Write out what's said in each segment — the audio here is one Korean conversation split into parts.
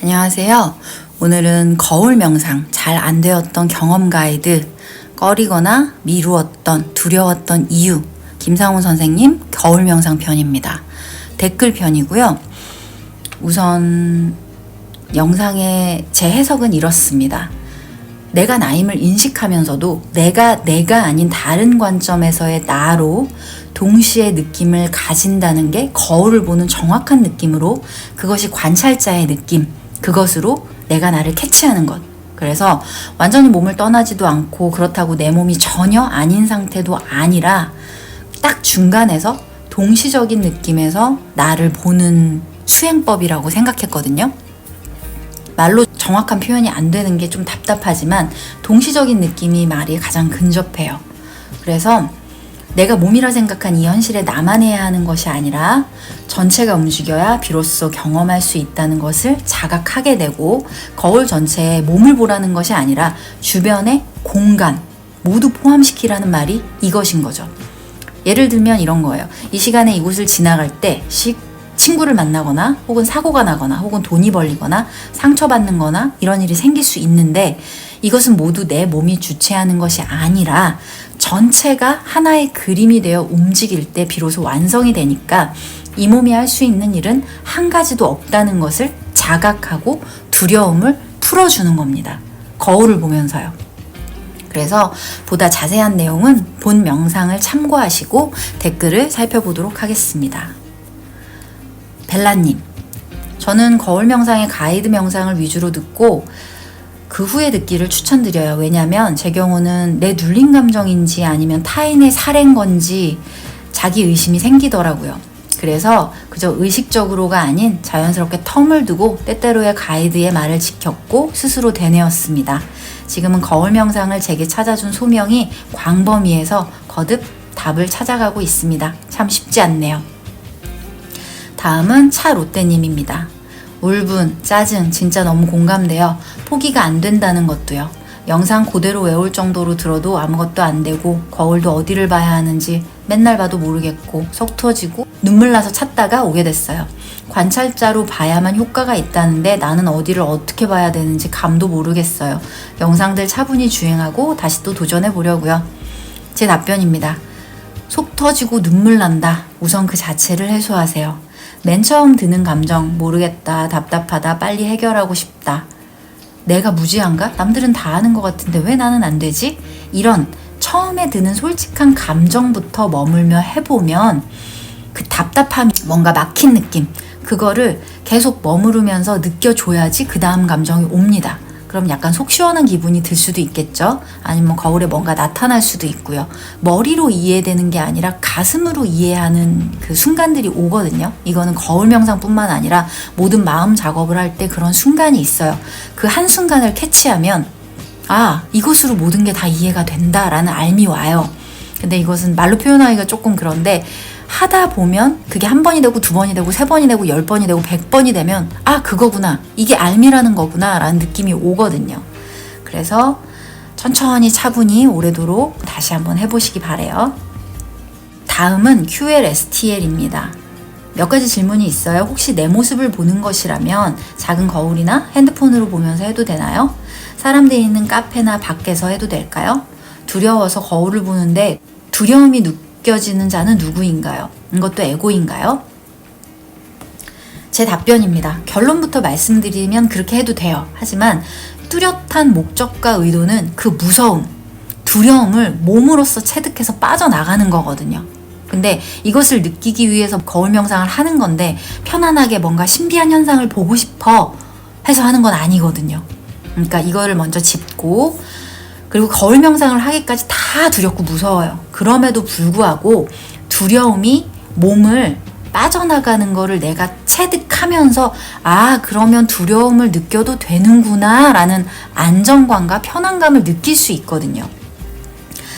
안녕하세요. 오늘은 거울 명상 잘 안 되었던 경험 가이드, 꺼리거나 미루었던 두려웠던 이유, 김상훈 선생님 거울 명상 편입니다. 댓글 편이고요. 우선 영상의 제 해석은 이렇습니다. 내가 나임을 인식하면서도 내가 아닌 다른 관점에서의 나로 동시에 느낌을 가진다는 게 거울을 보는 정확한 느낌으로, 그것이 관찰자의 느낌, 그것으로 내가 나를 캐치하는 것. 그래서 완전히 몸을 떠나지도 않고 그렇다고 내 몸이 전혀 아닌 상태도 아니라 딱 중간에서 동시적인 느낌에서 나를 보는 수행법이라고 생각했거든요. 말로 정확한 표현이 안 되는 게 좀 답답하지만 동시적인 느낌이 말이 가장 근접해요. 그래서 내가 몸이라 생각한 이 현실에 나만 해야 하는 것이 아니라 전체가 움직여야 비로소 경험할 수 있다는 것을 자각하게 되고, 거울 전체에 몸을 보라는 것이 아니라 주변의 공간 모두 포함시키라는 말이 이것인 거죠. 예를 들면 이런 거예요. 이 시간에 이곳을 지나갈 때 친구를 만나거나 혹은 사고가 나거나 혹은 돈이 벌리거나 상처받는 거나 이런 일이 생길 수 있는데, 이것은 모두 내 몸이 주체하는 것이 아니라 전체가 하나의 그림이 되어 움직일 때 비로소 완성이 되니까 이 몸이 할 수 있는 일은 한 가지도 없다는 것을 자각하고 두려움을 풀어주는 겁니다. 거울을 보면서요. 그래서 보다 자세한 내용은 본 명상을 참고하시고 댓글을 살펴보도록 하겠습니다. 벨라님, 저는 거울 명상의 가이드 명상을 위주로 듣고 그 후에 듣기를 추천드려요. 왜냐면 제 경우는 내 눌린 감정인지 아니면 타인의 살해인 건지 자기 의심이 생기더라고요. 그래서 그저 의식적으로가 아닌 자연스럽게 텀을 두고 때때로의 가이드의 말을 지켰고 스스로 되뇌었습니다. 지금은 거울 명상을 제게 찾아준 소명이 광범위해서 거듭 답을 찾아가고 있습니다. 참 쉽지 않네요. 다음은 차롯데님입니다. 울분, 짜증 진짜 너무 공감돼요. 포기가 안 된다는 것도요. 영상 그대로 외울 정도로 들어도 아무것도 안 되고, 거울도 어디를 봐야 하는지 맨날 봐도 모르겠고 속 터지고 눈물 나서 찾다가 오게 됐어요. 관찰자로 봐야만 효과가 있다는데 나는 어디를 어떻게 봐야 되는지 감도 모르겠어요. 영상들 차분히 주행하고 다시 또 도전해 보려고요. 제 답변입니다. 속 터지고 눈물 난다. 우선 그 자체를 해소하세요. 맨 처음 드는 감정, 모르겠다, 답답하다, 빨리 해결하고 싶다. 내가 무지한가? 남들은 다 하는 것 같은데 왜 나는 안 되지? 이런 처음에 드는 솔직한 감정부터 머물며 해보면 그 답답함이 뭔가 막힌 느낌, 그거를 계속 머무르면서 느껴줘야지 그 다음 감정이 옵니다. 그럼 약간 속 시원한 기분이 들 수도 있겠죠? 아니면 거울에 뭔가 나타날 수도 있고요. 머리로 이해되는 게 아니라 가슴으로 이해하는 그 순간들이 오거든요. 이거는 거울 명상뿐만 아니라 모든 마음 작업을 할 때 그런 순간이 있어요. 그 한순간을 캐치하면 이것으로 모든 게 다 이해가 된다라는 알미 와요. 근데 이것은 말로 표현하기가 조금 그런데 하다 보면 그게 한 번이 되고 두 번이 되고 세 번이 되고 10번이 되고 100번이 되면 그거구나, 이게 알미라는 거구나 라는 느낌이 오거든요. 그래서 천천히 차분히 오래도록 다시 한번 해보시기 바래요. 다음은 QLSTL입니다. 몇 가지 질문이 있어요. 혹시 내 모습을 보는 것이라면 작은 거울이나 핸드폰으로 보면서 해도 되나요? 사람들이 있는 카페나 밖에서 해도 될까요? 두려워서 거울을 보는데 두려움이 느껴지는 자는 누구인가요? 이것도 에고인가요? 제 답변입니다. 결론부터 말씀드리면 그렇게 해도 돼요. 하지만 뚜렷한 목적과 의도는 그 무서움, 두려움을 몸으로써 체득해서 빠져나가는 거거든요. 근데 이것을 느끼기 위해서 거울 명상을 하는 건데 편안하게 뭔가 신비한 현상을 보고 싶어 해서 하는 건 아니거든요. 그러니까 이거를 먼저 짚고, 그리고 거울 명상을 하기까지 다 두렵고 무서워요. 그럼에도 불구하고 두려움이 몸을 빠져나가는 거를 내가 체득하면서 그러면 두려움을 느껴도 되는구나 라는 안정감과 편안감을 느낄 수 있거든요.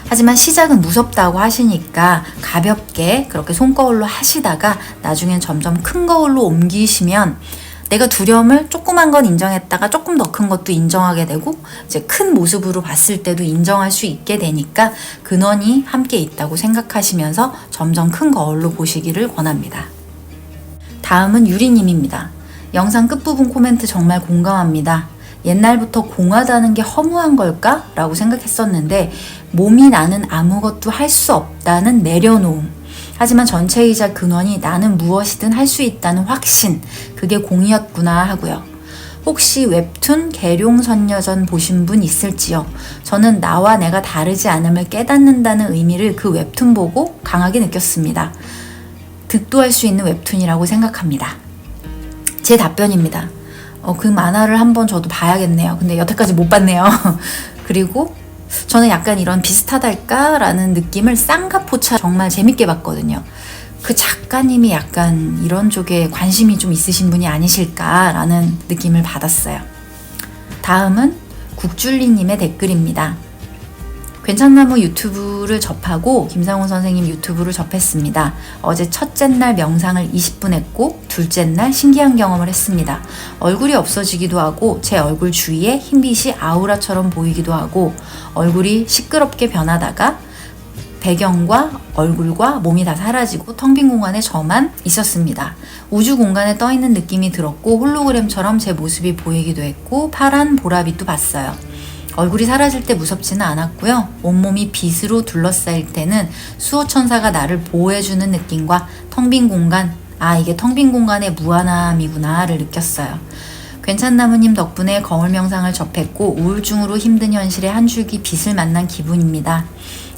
하지만 시작은 무섭다고 하시니까 가볍게 그렇게 손거울로 하시다가 나중엔 점점 큰 거울로 옮기시면 내가 두려움을 조그만 건 인정했다가 조금 더 큰 것도 인정하게 되고 이제 큰 모습으로 봤을 때도 인정할 수 있게 되니까 근원이 함께 있다고 생각하시면서 점점 큰 거울로 보시기를 권합니다. 다음은 유리님입니다. 영상 끝부분 코멘트 정말 공감합니다. 옛날부터 공하다는 게 허무한 걸까? 라고 생각했었는데 몸이 나는 아무것도 할 수 없다는 내려놓음. 하지만 전체이자 근원이 나는 무엇이든 할 수 있다는 확신. 그게 공이었구나 하고요. 혹시 웹툰 계룡선녀전 보신 분 있을지요? 저는 나와 내가 다르지 않음을 깨닫는다는 의미를 그 웹툰 보고 강하게 느꼈습니다. 득도할 수 있는 웹툰이라고 생각합니다. 제 답변입니다. 그 만화를 한번 저도 봐야겠네요. 근데 여태까지 못 봤네요. 그리고 저는 약간 이런 비슷하달까라는 느낌을 쌍가포차 정말 재밌게 봤거든요. 그 작가님이 약간 이런 쪽에 관심이 좀 있으신 분이 아니실까라는 느낌을 받았어요. 다음은 국줄리님의 댓글입니다. 괜찮나무 유튜브를 접하고 김상훈 선생님 유튜브를 접했습니다. 어제 첫째 날 명상을 20분 했고 둘째 날 신기한 경험을 했습니다. 얼굴이 없어지기도 하고 제 얼굴 주위에 흰빛이 아우라처럼 보이기도 하고 얼굴이 시끄럽게 변하다가 배경과 얼굴과 몸이 다 사라지고 텅 빈 공간에 저만 있었습니다. 우주 공간에 떠있는 느낌이 들었고 홀로그램처럼 제 모습이 보이기도 했고 파란 보라빛도 봤어요. 얼굴이 사라질 때 무섭지는 않았고요. 온몸이 빛으로 둘러싸일 때는 수호천사가 나를 보호해주는 느낌과 텅 빈 공간, 이게 텅 빈 공간의 무한함이구나를 느꼈어요. 괜찮나무님 덕분에 거울 명상을 접했고 우울증으로 힘든 현실의 한 줄기 빛을 만난 기분입니다.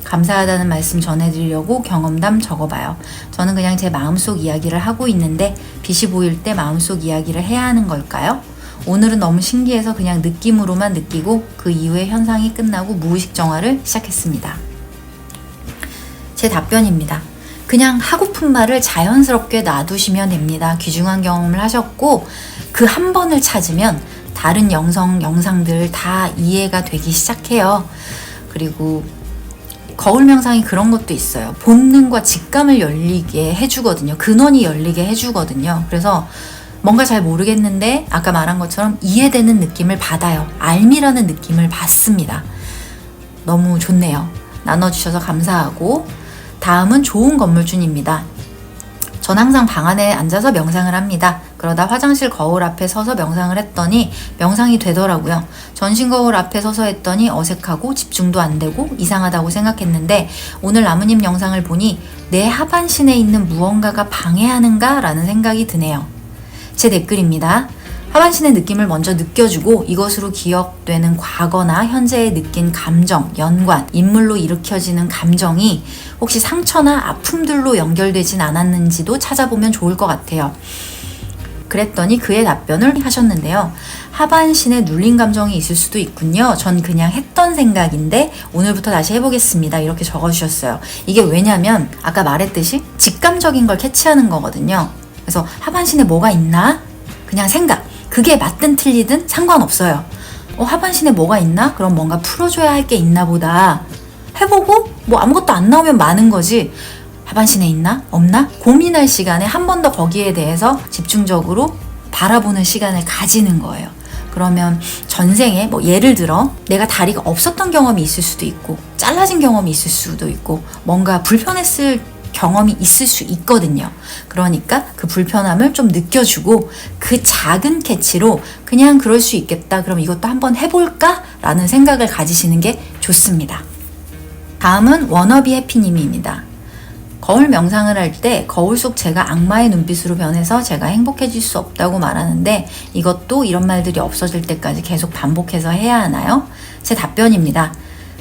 감사하다는 말씀 전해드리려고 경험담 적어봐요. 저는 그냥 제 마음속 이야기를 하고 있는데 빛이 보일 때 마음속 이야기를 해야 하는 걸까요? 오늘은 너무 신기해서 그냥 느낌으로만 느끼고 그 이후에 현상이 끝나고 무의식 정화를 시작했습니다. 제 답변입니다. 그냥 하고픈 말을 자연스럽게 놔두시면 됩니다. 귀중한 경험을 하셨고 그 한 번을 찾으면 다른 영상들 다 이해가 되기 시작해요. 그리고 거울 명상이 그런 것도 있어요. 본능과 직감을 열리게 해주거든요. 근원이 열리게 해주거든요. 그래서 뭔가 잘 모르겠는데 아까 말한 것처럼 이해되는 느낌을 받아요. 알미라는 느낌을 받습니다. 너무 좋네요. 나눠주셔서 감사하고 다음은 좋은 건물주입니다. 전 항상 방 안에 앉아서 명상을 합니다. 그러다 화장실 거울 앞에 서서 명상을 했더니 명상이 되더라고요. 전신 거울 앞에 서서 했더니 어색하고 집중도 안 되고 이상하다고 생각했는데 오늘 나무님 영상을 보니 내 하반신에 있는 무언가가 방해하는가 라는 생각이 드네요. 제 댓글입니다. 하반신의 느낌을 먼저 느껴주고 이것으로 기억되는 과거나 현재에 느낀 감정, 연관, 인물로 일으켜지는 감정이 혹시 상처나 아픔들로 연결되진 않았는지도 찾아보면 좋을 것 같아요. 그랬더니 그의 답변을 하셨는데요. 하반신에 눌린 감정이 있을 수도 있군요. 전 그냥 했던 생각인데 오늘부터 다시 해보겠습니다. 이렇게 적어주셨어요. 이게 왜냐면 아까 말했듯이 직감적인 걸 캐치하는 거거든요. 그래서 하반신에 뭐가 있나? 그냥 생각. 그게 맞든 틀리든 상관없어요. 하반신에 뭐가 있나? 그럼 뭔가 풀어줘야 할 게 있나 보다. 해보고 뭐 아무것도 안 나오면 많은 거지. 하반신에 있나? 없나? 고민할 시간에 한 번 더 거기에 대해서 집중적으로 바라보는 시간을 가지는 거예요. 그러면 전생에 뭐 예를 들어 내가 다리가 없었던 경험이 있을 수도 있고 잘라진 경험이 있을 수도 있고 뭔가 불편했을 경험이 있을 수 있거든요. 그러니까 그 불편함을 좀 느껴주고 그 작은 캐치로 그냥 그럴 수 있겠다. 그럼 이것도 한번 해볼까? 라는 생각을 가지시는 게 좋습니다. 다음은 워너비 해피님입니다. 거울 명상을 할 때 거울 속 제가 악마의 눈빛으로 변해서 제가 행복해질 수 없다고 말하는데 이것도 이런 말들이 없어질 때까지 계속 반복해서 해야 하나요? 제 답변입니다.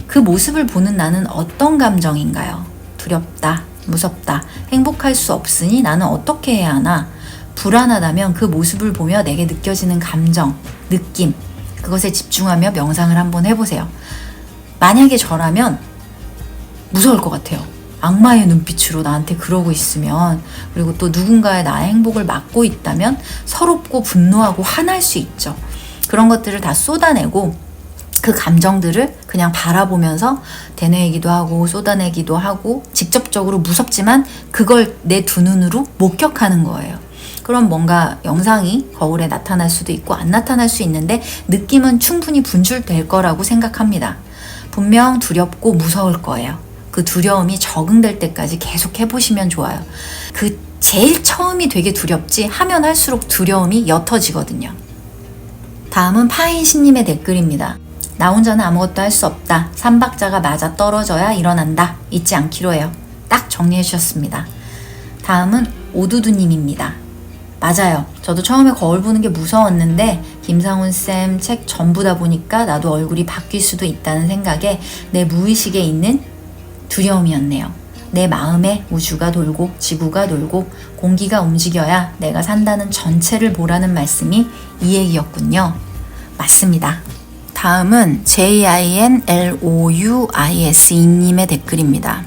그 모습을 보는 나는 어떤 감정인가요? 두렵다, 무섭다, 행복할 수 없으니 나는 어떻게 해야 하나? 불안하다면 그 모습을 보며 내게 느껴지는 감정, 느낌, 그것에 집중하며 명상을 한번 해보세요. 만약에 저라면 무서울 것 같아요. 악마의 눈빛으로 나한테 그러고 있으면, 그리고 또 누군가의 나의 행복을 막고 있다면 서럽고 분노하고 화날 수 있죠. 그런 것들을 다 쏟아내고 그 감정들을 그냥 바라보면서 되뇌이기도 하고 쏟아내기도 하고 직접적으로 무섭지만 그걸 내 두 눈으로 목격하는 거예요. 그럼 뭔가 영상이 거울에 나타날 수도 있고 안 나타날 수 있는데 느낌은 충분히 분출될 거라고 생각합니다. 분명 두렵고 무서울 거예요. 그 두려움이 적응될 때까지 계속 해보시면 좋아요. 그 제일 처음이 되게 두렵지 하면 할수록 두려움이 옅어지거든요. 다음은 파인신님의 댓글입니다. 나 혼자는 아무것도 할 수 없다. 삼박자가 맞아 떨어져야 일어난다. 잊지 않기로 해요. 딱 정리해 주셨습니다. 다음은 오두두님입니다. 맞아요. 저도 처음에 거울 보는 게 무서웠는데 김상훈쌤 책 전부다 보니까 나도 얼굴이 바뀔 수도 있다는 생각에 내 무의식에 있는 두려움이었네요. 내 마음에 우주가 돌고 지구가 돌고 공기가 움직여야 내가 산다는 전체를 보라는 말씀이 이 얘기였군요. 맞습니다. 다음은 JINLOUISE님의 댓글입니다.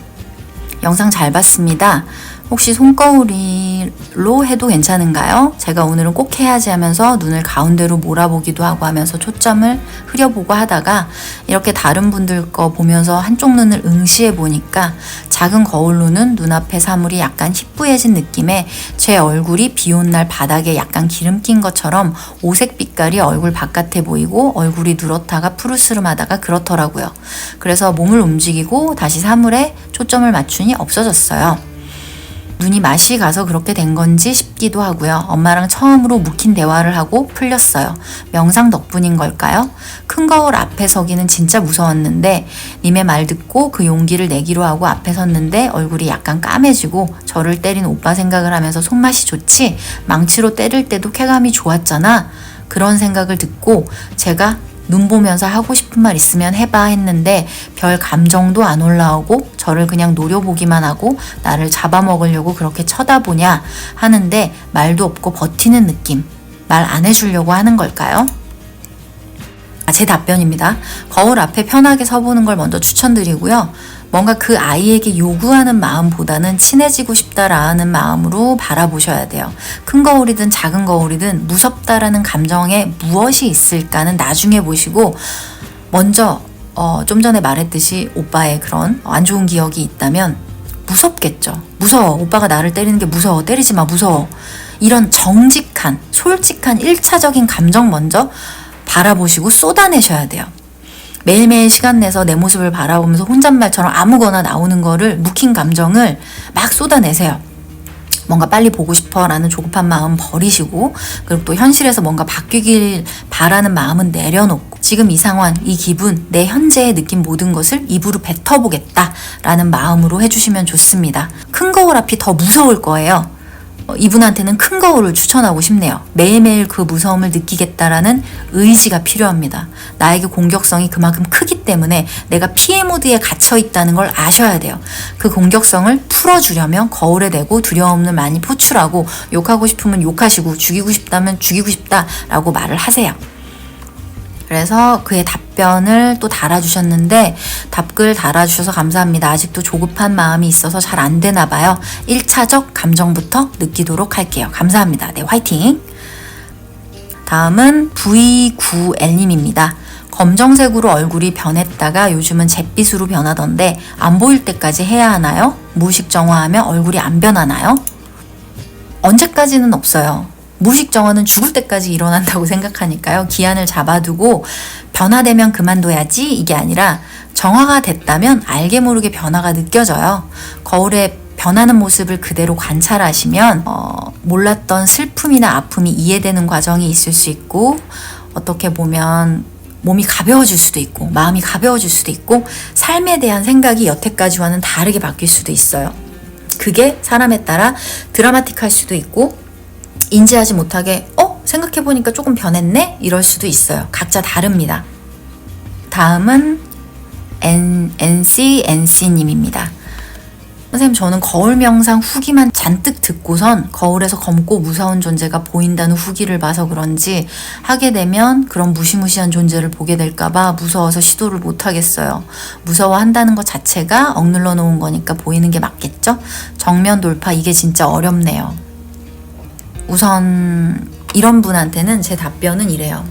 영상 잘 봤습니다. 혹시 손거울로 해도 괜찮은가요? 제가 오늘은 꼭 해야지 하면서 눈을 가운데로 몰아보기도 하고 하면서 초점을 흐려보고 하다가 이렇게 다른 분들 거 보면서 한쪽 눈을 응시해 보니까 작은 거울로는 눈앞의 사물이 약간 희뿌해진 느낌에 제 얼굴이 비 온 날 바닥에 약간 기름 낀 것처럼 오색 빛깔이 얼굴 바깥에 보이고 얼굴이 누렇다가 푸르스름하다가 그렇더라고요. 그래서 몸을 움직이고 다시 사물에 초점을 맞추니 없어졌어요. 눈이 맛이 가서 그렇게 된 건지 싶기도 하고요. 엄마랑 처음으로 묵힌 대화를 하고 풀렸어요. 명상 덕분인 걸까요? 큰 거울 앞에 서기는 진짜 무서웠는데 님의 말 듣고 그 용기를 내기로 하고 앞에 섰는데 얼굴이 약간 까매지고 저를 때린 오빠 생각을 하면서 손맛이 좋지? 망치로 때릴 때도 쾌감이 좋았잖아. 그런 생각을 듣고 제가 눈 보면서 하고 싶은 말 있으면 해봐 했는데 별 감정도 안 올라오고 저를 그냥 노려보기만 하고 나를 잡아먹으려고 그렇게 쳐다보냐 하는데 말도 없고 버티는 느낌. 말 안 해주려고 하는 걸까요? 제 답변입니다. 거울 앞에 편하게 서보는 걸 먼저 추천드리고요. 뭔가 그 아이에게 요구하는 마음보다는 친해지고 싶다라는 마음으로 바라보셔야 돼요. 큰 거울이든 작은 거울이든 무섭다라는 감정에 무엇이 있을까는 나중에 보시고 먼저 좀 전에 말했듯이 오빠의 그런 안 좋은 기억이 있다면 무섭겠죠. 무서워. 오빠가 나를 때리는 게 무서워. 때리지 마. 무서워. 이런 정직한 솔직한 1차적인 감정 먼저 바라보시고 쏟아내셔야 돼요. 매일매일 시간 내서 내 모습을 바라보면서 혼잣말처럼 아무거나 나오는 거를 묵힌 감정을 막 쏟아내세요. 뭔가 빨리 보고 싶어 라는 조급한 마음 버리시고 그리고 또 현실에서 뭔가 바뀌길 바라는 마음은 내려놓고 지금 이 상황, 이 기분, 내 현재의 느낀 모든 것을 입으로 뱉어보겠다 라는 마음으로 해주시면 좋습니다. 큰 거울 앞이 더 무서울 거예요. 이분한테는 큰 거울을 추천하고 싶네요. 매일매일 그 무서움을 느끼겠다라는 의지가 필요합니다. 나에게 공격성이 그만큼 크기 때문에 내가 피해 모드에 갇혀 있다는 걸 아셔야 돼요. 그 공격성을 풀어주려면 거울에 대고 두려움을 많이 포출하고 욕하고 싶으면 욕하시고 죽이고 싶다면 죽이고 싶다라고 말을 하세요. 그래서 그의 답변을 또 달아주셨는데 답글 달아주셔서 감사합니다. 아직도 조급한 마음이 있어서 잘 안 되나 봐요. 1차적 감정부터 느끼도록 할게요. 감사합니다. 네, 화이팅! 다음은 V9L님입니다. 검정색으로 얼굴이 변했다가 요즘은 잿빛으로 변하던데 안 보일 때까지 해야 하나요? 무의식 정화하면 얼굴이 안 변하나요? 언제까지는 없어요. 무의식 정화는 죽을 때까지 일어난다고 생각하니까요. 기한을 잡아두고 변화되면 그만둬야지 이게 아니라 정화가 됐다면 알게 모르게 변화가 느껴져요. 거울에 변하는 모습을 그대로 관찰하시면 몰랐던 슬픔이나 아픔이 이해되는 과정이 있을 수 있고 어떻게 보면 몸이 가벼워질 수도 있고 마음이 가벼워질 수도 있고 삶에 대한 생각이 여태까지와는 다르게 바뀔 수도 있어요. 그게 사람에 따라 드라마틱할 수도 있고 인지하지 못하게 생각해보니까 조금 변했네? 이럴 수도 있어요. 각자 다릅니다. 다음은 NCNC님입니다. 선생님, 저는 거울 명상 후기만 잔뜩 듣고선 거울에서 검고 무서운 존재가 보인다는 후기를 봐서 그런지 하게 되면 그런 무시무시한 존재를 보게 될까봐 무서워서 시도를 못하겠어요. 무서워한다는 것 자체가 억눌러 놓은 거니까 보이는 게 맞겠죠? 정면 돌파, 이게 진짜 어렵네요. 우선 이런 분한테는 제 답변은 이래요.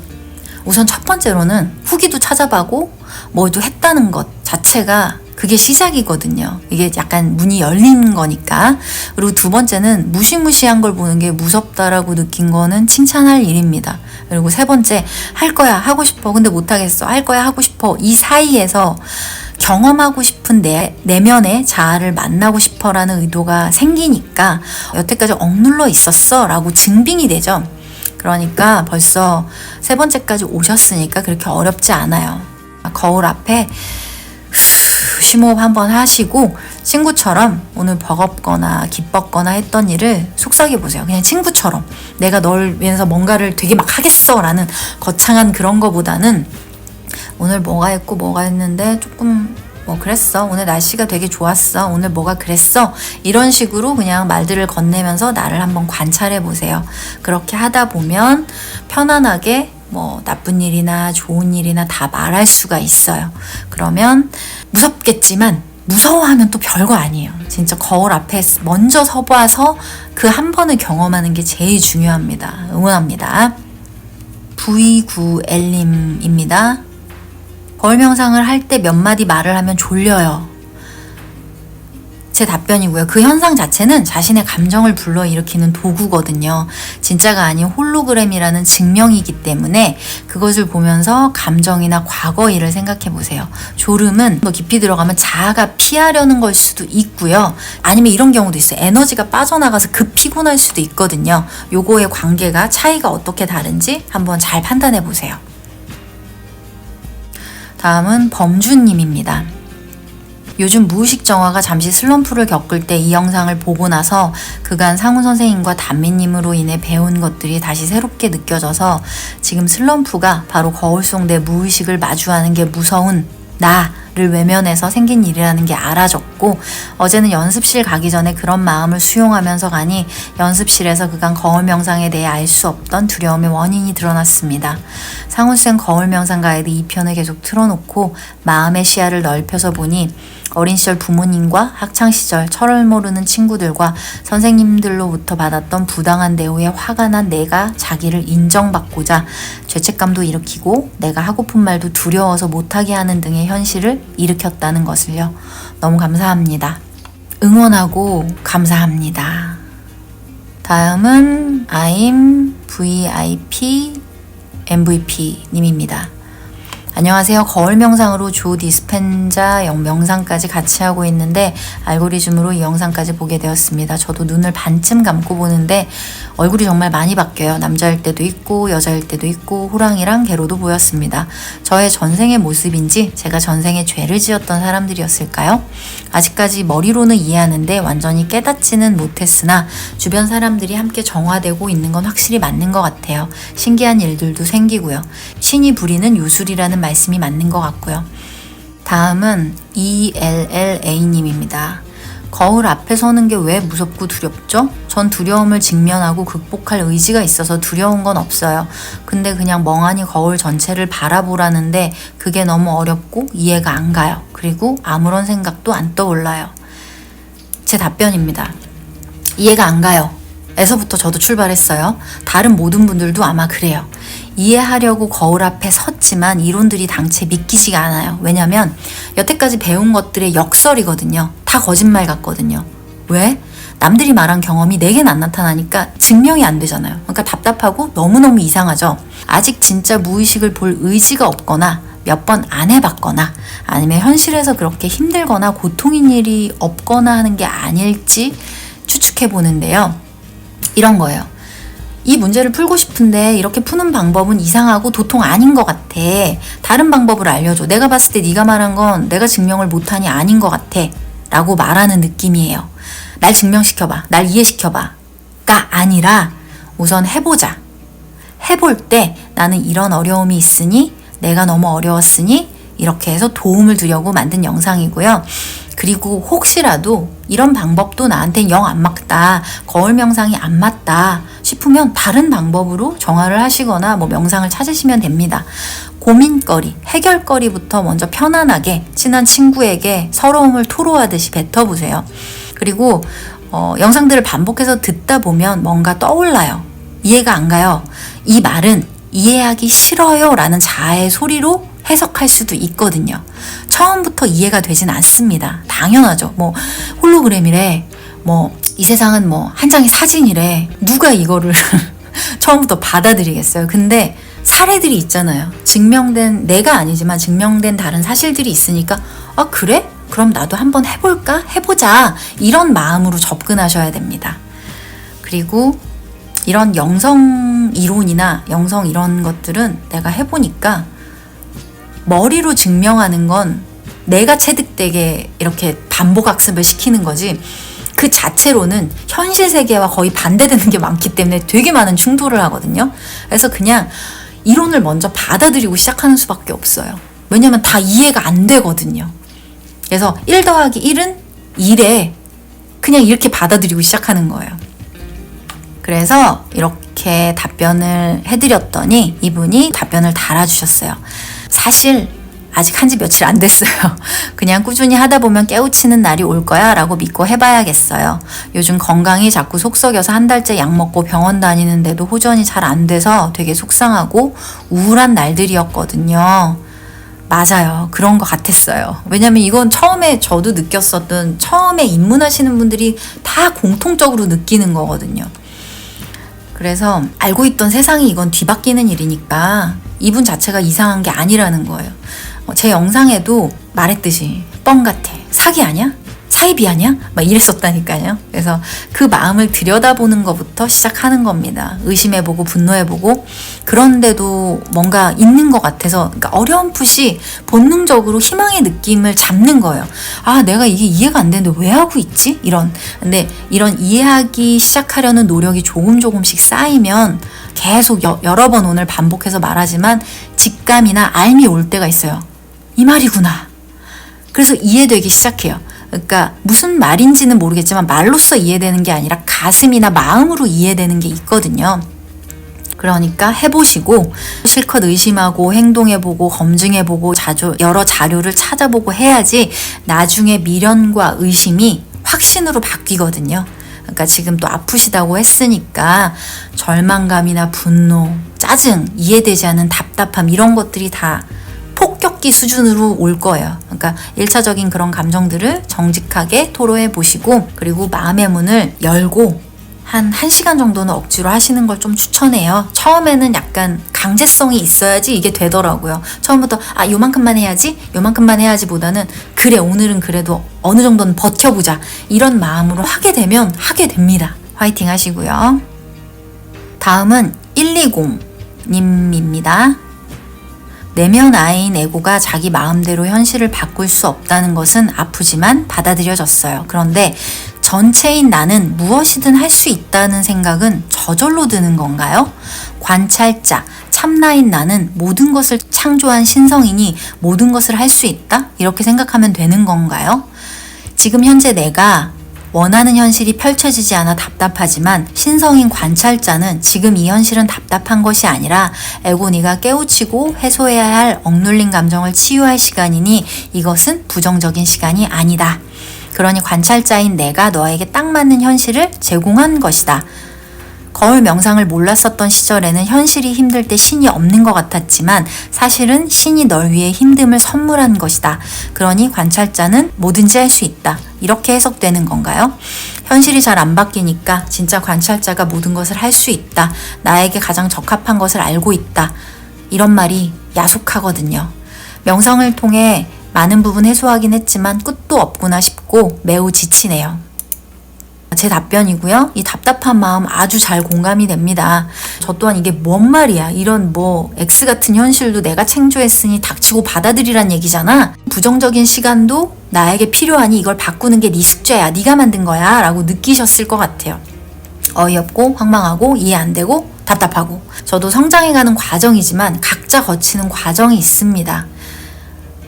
우선 첫 번째로는 후기도 찾아보고 뭐도 했다는 것 자체가 그게 시작이거든요. 이게 약간 문이 열린 거니까. 그리고 두 번째는 무시무시한 걸 보는 게 무섭다라고 느낀 거는 칭찬할 일입니다. 그리고 세 번째, 할 거야, 하고 싶어. 근데 못하겠어. 할 거야, 하고 싶어. 이 사이에서 경험하고 싶은 내 내면의 자아를 만나고 싶어라는 의도가 생기니까 여태까지 억눌러 있었어 라고 증빙이 되죠. 그러니까 벌써 3번째까지 오셨으니까 그렇게 어렵지 않아요. 거울 앞에 심호흡 한번 하시고 친구처럼 오늘 버겁거나 기뻤거나 했던 일을 속삭여 보세요. 그냥 친구처럼 내가 널 위해서 뭔가를 되게 막 하겠어 라는 거창한 그런 거보다는 오늘 뭐가 했고 뭐가 했는데 조금 뭐 그랬어. 오늘 날씨가 되게 좋았어. 오늘 뭐가 그랬어. 이런 식으로 그냥 말들을 건네면서 나를 한번 관찰해 보세요. 그렇게 하다 보면 편안하게 뭐 나쁜 일이나 좋은 일이나 다 말할 수가 있어요. 그러면 무섭겠지만 무서워하면 또 별거 아니에요. 진짜 거울 앞에 먼저 서봐서 그 한 번을 경험하는 게 제일 중요합니다. 응원합니다. V9L님입니다. 거울 명상을 할 때 몇 마디 말을 하면 졸려요. 제 답변이고요. 그 현상 자체는 자신의 감정을 불러일으키는 도구거든요. 진짜가 아닌 홀로그램이라는 증명이기 때문에 그것을 보면서 감정이나 과거 일을 생각해 보세요. 졸음은 더 깊이 들어가면 자아가 피하려는 걸 수도 있고요. 아니면 이런 경우도 있어요. 에너지가 빠져나가서 급 피곤할 수도 있거든요. 요거의 관계가 차이가 어떻게 다른지 한번 잘 판단해 보세요. 다음은 범주님입니다. 요즘 무의식 정화가 잠시 슬럼프를 겪을 때 이 영상을 보고 나서 그간 상훈 선생님과 단미님으로 인해 배운 것들이 다시 새롭게 느껴져서 지금 슬럼프가 바로 거울 속 내 무의식을 마주하는 게 무서운 나를 외면해서 생긴 일이라는 게 알아졌고, 어제는 연습실 가기 전에 그런 마음을 수용하면서 가니 연습실에서 그간 거울 명상에 대해 알 수 없던 두려움의 원인이 드러났습니다. 상훈쌤 거울 명상 가이드 2편을 계속 틀어놓고 마음의 시야를 넓혀서 보니 어린 시절 부모님과 학창시절 철을 모르는 친구들과 선생님들로부터 받았던 부당한 대우에 화가 난 내가 자기를 인정받고자 죄책감도 일으키고 내가 하고픈 말도 두려워서 못하게 하는 등의 현실을 일으켰다는 것을요. 너무 감사합니다. 응원하고 감사합니다. 다음은 I'm VIP MVP 님입니다. 안녕하세요. 거울 명상으로 조 디스펜자 명상까지 같이 하고 있는데 알고리즘으로 이 영상까지 보게 되었습니다. 저도 눈을 반쯤 감고 보는데 얼굴이 정말 많이 바뀌어요. 남자일 때도 있고 여자일 때도 있고 호랑이랑 개로도 보였습니다. 저의 전생의 모습인지 제가 전생에 죄를 지었던 사람들이었을까요? 아직까지 머리로는 이해하는데 완전히 깨닫지는 못했으나 주변 사람들이 함께 정화되고 있는 건 확실히 맞는 것 같아요. 신기한 일들도 생기고요. 신이 부리는 요술이라는 말씀이 맞는 것 같고요. 다음은 ELLA님입니다. 거울 앞에 서는 게 왜 무섭고 두렵죠? 전 두려움을 직면하고 극복할 의지가 있어서 두려운 건 없어요. 근데 그냥 멍하니 거울 전체를 바라보라는데 그게 너무 어렵고 이해가 안 가요. 그리고 아무런 생각도 안 떠올라요. 제 답변입니다. 이해가 안 가요. 에서부터 저도 출발했어요. 다른 모든 분들도 아마 그래요. 이해하려고 거울 앞에 섰지만 이론들이 당최 믿기지가 않아요. 왜냐면 여태까지 배운 것들의 역설이거든요. 다 거짓말 같거든요. 왜? 남들이 말한 경험이 내겐 안 나타나니까 증명이 안 되잖아요. 그러니까 답답하고 너무너무 이상하죠. 아직 진짜 무의식을 볼 의지가 없거나 몇 번 안 해봤거나 아니면 현실에서 그렇게 힘들거나 고통인 일이 없거나 하는 게 아닐지 추측해 보는데요. 이런 거예요. 이 문제를 풀고 싶은데 이렇게 푸는 방법은 이상하고 도통 아닌 것 같아. 다른 방법을 알려줘. 내가 봤을 때 네가 말한 건 내가 증명을 못하니 아닌 것 같아 라고 말하는 느낌이에요. 날 증명시켜봐. 날 이해시켜봐 가 아니라 우선 해보자. 해볼 때 나는 이런 어려움이 있으니 내가 너무 어려웠으니 이렇게 해서 도움을 주려고 만든 영상이고요. 그리고 혹시라도 이런 방법도 나한테는 영 안 맞다, 거울 명상이 안 맞다 싶으면 다른 방법으로 정화를 하시거나 뭐 명상을 찾으시면 됩니다. 고민거리, 해결거리부터 먼저 편안하게 친한 친구에게 서러움을 토로하듯이 뱉어보세요. 그리고 영상들을 반복해서 듣다 보면 뭔가 떠올라요. 이해가 안 가요. 이 말은 이해하기 싫어요 라는 자아의 소리로 해석할 수도 있거든요. 처음부터 이해가 되진 않습니다. 당연하죠. 뭐 홀로그램이래, 뭐 이 세상은 뭐 한 장의 사진이래. 누가 이거를 처음부터 받아들이겠어요. 근데 사례들이 있잖아요. 증명된, 내가 아니지만 증명된 다른 사실들이 있으니까 아, 그래? 그럼 나도 한번 해볼까? 해보자. 이런 마음으로 접근하셔야 됩니다. 그리고 이런 영성 이론이나 영성 이런 것들은 내가 해보니까 머리로 증명하는 건 내가 체득되게 이렇게 반복학습을 시키는 거지, 그 자체로는 현실 세계와 거의 반대되는 게 많기 때문에 되게 많은 충돌을 하거든요. 그래서 그냥 이론을 먼저 받아들이고 시작하는 수밖에 없어요. 왜냐면 다 이해가 안 되거든요. 그래서 1 더하기 1은 1에 그냥 이렇게 받아들이고 시작하는 거예요. 그래서 이렇게 답변을 해드렸더니 이분이 답변을 달아주셨어요. 사실 아직 한지 며칠 안 됐어요. 그냥 꾸준히 하다 보면 깨우치는 날이 올 거야 라고 믿고 해봐야겠어요. 요즘 건강이 자꾸 속썩여서 한 달째 약 먹고 병원 다니는데도 호전이 잘 안 돼서 되게 속상하고 우울한 날들이었거든요. 맞아요. 그런 것 같았어요. 왜냐면 이건 처음에 저도 느꼈었던, 처음에 입문하시는 분들이 다 공통적으로 느끼는 거거든요. 그래서 알고 있던 세상이 이건 뒤바뀌는 일이니까 이분 자체가 이상한 게 아니라는 거예요. 제 영상에도 말했듯이 뻥 같아, 사기 아니야? 사이비 아니야? 막 이랬었다니까요. 그래서 그 마음을 들여다보는 것부터 시작하는 겁니다. 의심해보고 분노해보고, 그런데도 뭔가 있는 것 같아서, 그러니까 어렴풋이 본능적으로 희망의 느낌을 잡는 거예요. 아, 내가 이게 이해가 안 되는데 왜 하고 있지? 근데 이런 이해하기 시작하려는 노력이 조금씩 쌓이면 계속 여러 번 오늘 반복해서 말하지만 직감이나 알미 올 때가 있어요. 이 말이구나. 그래서 이해되기 시작해요. 그러니까 무슨 말인지는 모르겠지만 말로써 이해되는 게 아니라 가슴이나 마음으로 이해되는 게 있거든요. 그러니까 해보시고 실컷 의심하고 행동해보고 검증해보고 여러 자료를 찾아보고 해야지 나중에 미련과 의심이 확신으로 바뀌거든요. 그러니까 지금 또 아프시다고 했으니까 절망감이나 분노, 짜증, 이해되지 않는 답답함, 이런 것들이 다 폭격기 수준으로 올 거예요. 그러니까 1차적인 그런 감정들을 정직하게 토로해 보시고, 그리고 마음의 문을 열고 한 1시간 정도는 억지로 하시는 걸 좀 추천해요. 처음에는 약간 강제성이 있어야지 이게 되더라고요. 처음부터 요만큼만 해야지 보다는 그래, 오늘은 그래도 어느 정도는 버텨보자, 이런 마음으로 하게 되면 하게 됩니다. 화이팅 하시고요. 다음은 120님입니다. 내면 아이인 에고가 자기 마음대로 현실을 바꿀 수 없다는 것은 아프지만 받아들여졌어요. 그런데 전체인 나는 무엇이든 할 수 있다는 생각은 저절로 드는 건가요? 관찰자, 참나인 나는 모든 것을 창조한 신성이니 모든 것을 할 수 있다? 이렇게 생각하면 되는 건가요? 지금 현재 내가 원하는 현실이 펼쳐지지 않아 답답하지만 신성인 관찰자는 지금 이 현실은 답답한 것이 아니라 에고니가 깨우치고 해소해야 할 억눌린 감정을 치유할 시간이니 이것은 부정적인 시간이 아니다. 그러니 관찰자인 내가 너에게 딱 맞는 현실을 제공한 것이다. 거울 명상을 몰랐었던 시절에는 현실이 힘들 때 신이 없는 것 같았지만 사실은 신이 널 위해 힘듦을 선물한 것이다. 그러니 관찰자는 뭐든지 할 수 있다. 이렇게 해석되는 건가요? 현실이 잘 안 바뀌니까 진짜 관찰자가 모든 것을 할 수 있다. 나에게 가장 적합한 것을 알고 있다. 이런 말이 야속하거든요. 명상을 통해 많은 부분 해소하긴 했지만 끝도 없구나 싶고 매우 지치네요. 제 답변이고요. 이 답답한 마음 아주 잘 공감이 됩니다. 저 또한 이게 뭔 말이야, 이런 X 같은 현실도 내가 창조했으니 닥치고 받아들이란 얘기잖아. 부정적인 시간도 나에게 필요하니 이걸 바꾸는 게 네 숙제야, 네가 만든 거야 라고 느끼셨을 것 같아요. 어이없고 황망하고 이해 안 되고 답답하고. 저도 성장해가는 과정이지만 각자 거치는 과정이 있습니다.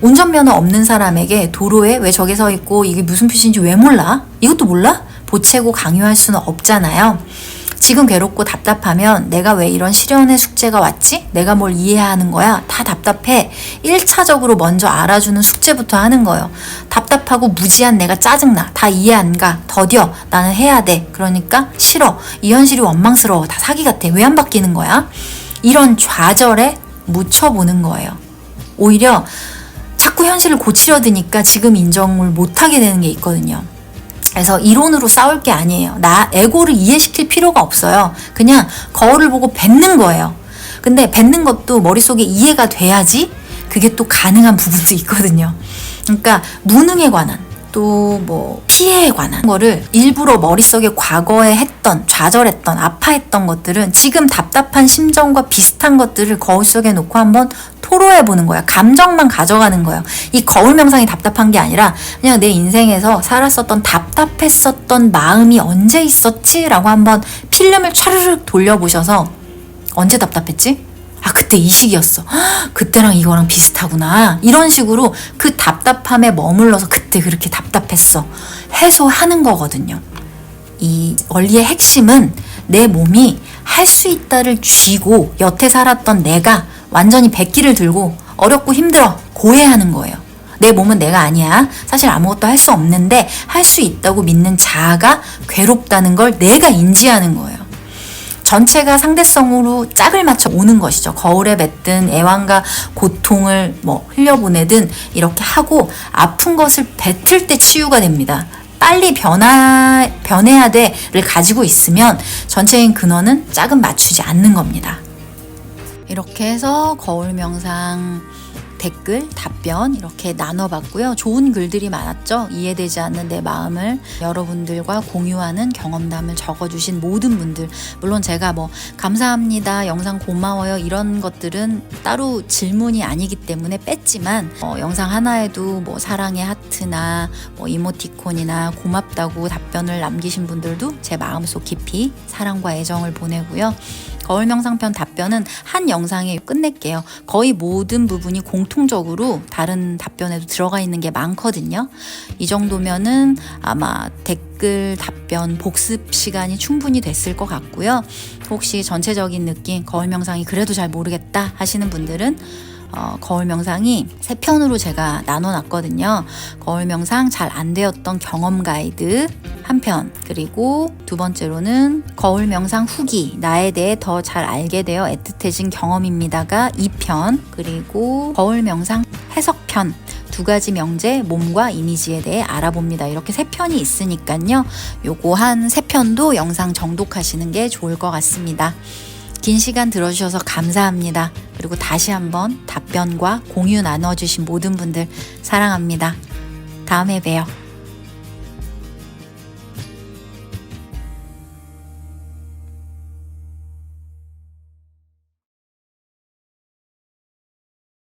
운전면허 없는 사람에게 도로에 왜 저게 서 있고 이게 무슨 표시인지 왜 몰라? 이것도 몰라? 보채고 강요할 수는 없잖아요. 지금 괴롭고 답답하면 내가 왜 이런 시련의 숙제가 왔지? 내가 뭘 이해해야 하는 거야? 다 답답해. 1차적으로 먼저 알아주는 숙제부터 하는 거예요. 답답하고 무지한 내가 짜증나. 다 이해 안 가. 더뎌. 나는 해야 돼. 그러니까 싫어. 이 현실이 원망스러워. 다 사기 같아. 왜 안 바뀌는 거야? 이런 좌절에 묻혀보는 거예요. 오히려 자꾸 현실을 고치려 드니까 지금 인정을 못하게 되는 게 있거든요. 그래서 이론으로 싸울 게 아니에요. 나 에고를 이해시킬 필요가 없어요. 그냥 거울을 보고 뱉는 거예요. 근데 뱉는 것도 머릿속에 이해가 돼야지 그게 또 가능한 부분도 있거든요. 그러니까 무능에 관한 또 뭐 피해에 관한 거를 일부러 머릿속에 과거에 했던, 좌절했던, 아파했던 것들은 지금 답답한 심정과 비슷한 것들을 거울 속에 놓고 한번 토로해 보는 거야. 감정만 가져가는 거예요. 이 거울 명상이 답답한 게 아니라 그냥 내 인생에서 살았었던 답답했었던 마음이 언제 있었지? 라고 한번 필름을 차르륵 돌려보셔서 언제 답답했지? 아, 그때 이 시기였어. 그때랑 이거랑 비슷하구나. 이런 식으로 그 답답함에 머물러서 그때 그렇게 답답했어. 해소하는 거거든요. 이 원리의 핵심은 내 몸이 할 수 있다를 쥐고 여태 살았던 내가 완전히 백기를 들고 어렵고 힘들어 고해하는 거예요. 내 몸은 내가 아니야. 사실 아무것도 할 수 없는데 할 수 있다고 믿는 자아가 괴롭다는 걸 내가 인지하는 거예요. 전체가 상대성으로 짝을 맞춰 오는 것이죠. 거울에 뱉든 애환과 고통을 흘려보내든 이렇게 하고 아픈 것을 뱉을 때 치유가 됩니다. 빨리 변해야 돼를 가지고 있으면 전체인 근원은 짝은 맞추지 않는 겁니다. 이렇게 해서 거울 명상 댓글, 답변 이렇게 나눠봤고요. 좋은 글들이 많았죠. 이해되지 않는 내 마음을 여러분들과 공유하는 경험담을 적어주신 모든 분들, 물론 제가 감사합니다, 영상 고마워요 이런 것들은 따로 질문이 아니기 때문에 뺐지만 영상 하나에도 사랑의 하트나 이모티콘이나 고맙다고 답변을 남기신 분들도 제 마음속 깊이 사랑과 애정을 보내고요. 거울 명상편 답변은 한 영상에 끝낼게요. 거의 모든 부분이 공통적으로 다른 답변에도 들어가 있는 게 많거든요. 이 정도면은 아마 댓글 답변 복습 시간이 충분히 됐을 것 같고요. 혹시 전체적인 느낌 거울 명상이 그래도 잘 모르겠다 하시는 분들은 거울 명상이 3편으로 제가 나눠놨거든요. 거울 명상 잘 안 되었던 경험 가이드 1편, 그리고 2번째로는 거울 명상 후기, 나에 대해 더 잘 알게 되어 애틋해진 경험입니다가 2편, 그리고 거울 명상 해석편 2가지 명제, 몸과 이미지에 대해 알아봅니다. 이렇게 3편이 있으니까요. 요거 한 3편도 영상 정독하시는 게 좋을 것 같습니다. 긴 시간 들어주셔서 감사합니다. 그리고 다시 한번 답변과 공유 나눠주신 모든 분들 사랑합니다. 다음에 봬요.